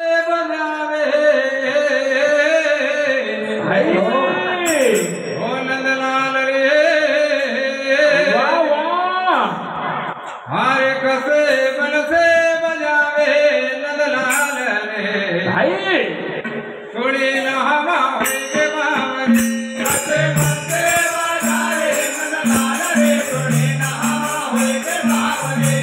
बजावे ओ नंदलाल रे वाह वाह हारे कसे बन से बजावे नंदलाल रे भाई थोड़ी न हमारे के बावरे कसे बन से बजावे नंदलाल रे थोड़ी न हमारे के बावरे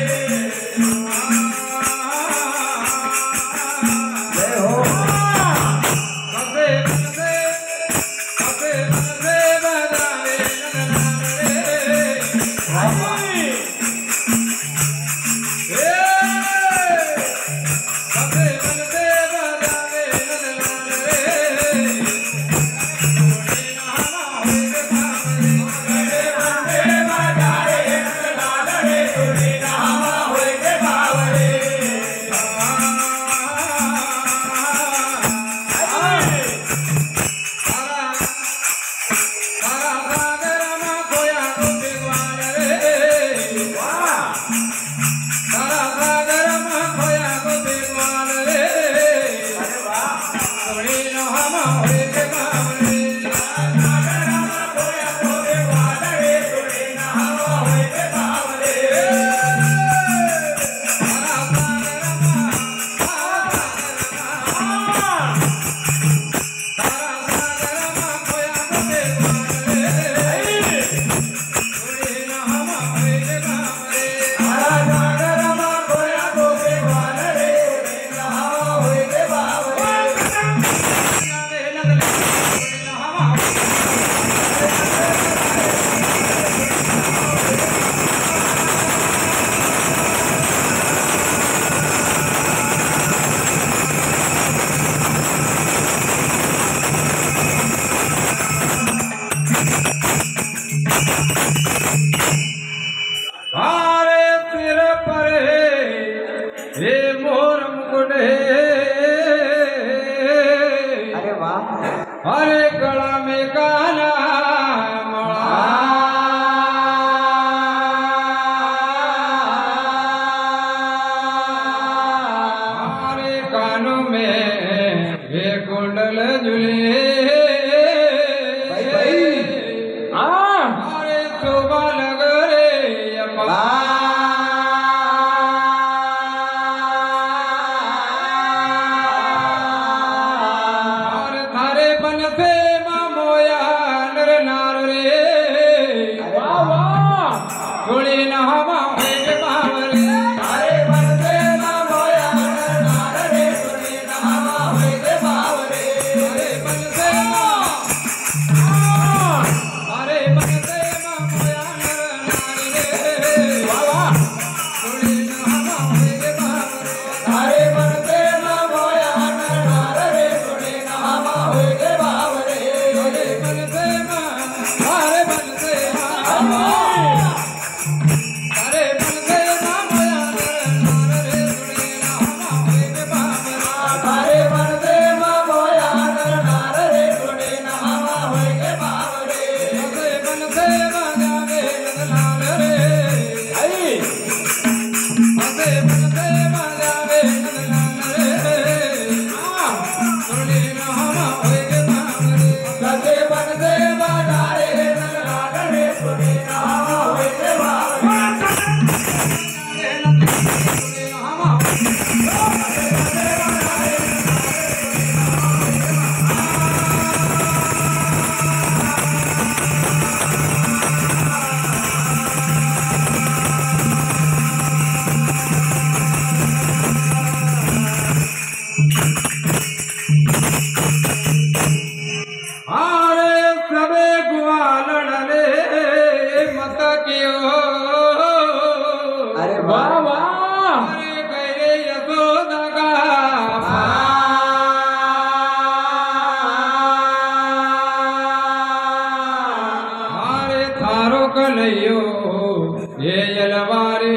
हरे गला में काला मड़ा हरे कानों में वे कुंडल झूले हरे शोभा लग रे अम्मा थोड़ी न हवा होए बावरे अरे बनते ना मोया नार रे थोड़ी न हवा होए बावरे अरे बनते मोया नार रे वाह थोड़ी न हवा होए बावरे अरे बनते ना मोया नार रे थोड़ी न हवा होए बावरे अरे बनते अरे वाह वाह अरे गैरे यशोदा का हरे थारो कलयो ये जलवारे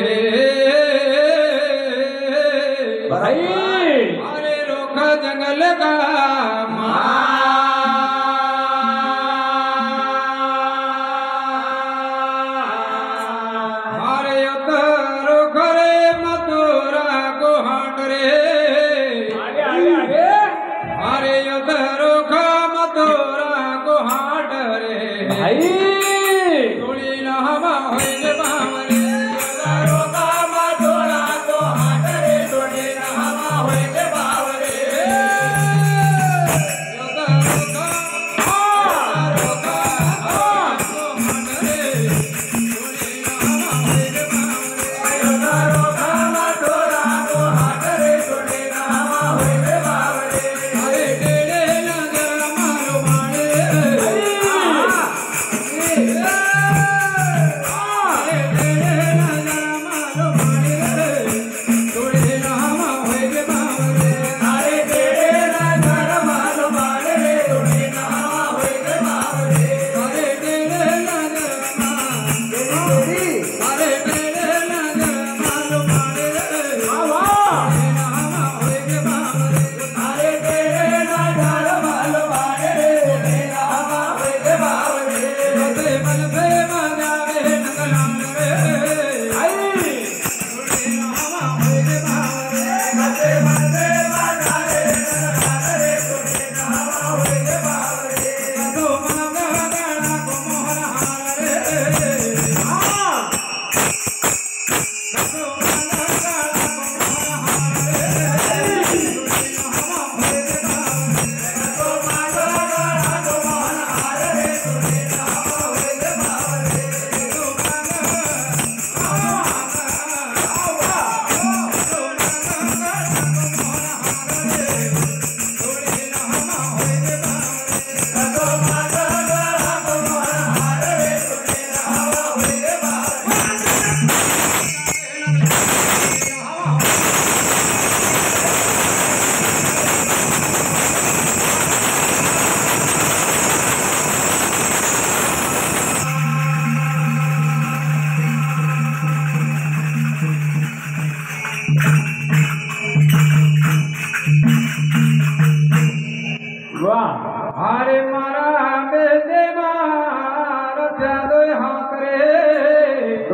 भाई अरे रोका जंगल का आई तोडीला हवा होईल बावरे तारो कामा थोडा तो हात रे तोडे हवा होईल बावरे तारो कामा थोडा तो हात रे तोडे हवा होईल बावरे अरे टेडे नजर मारो मारे वाह अरे मारा बेदेवा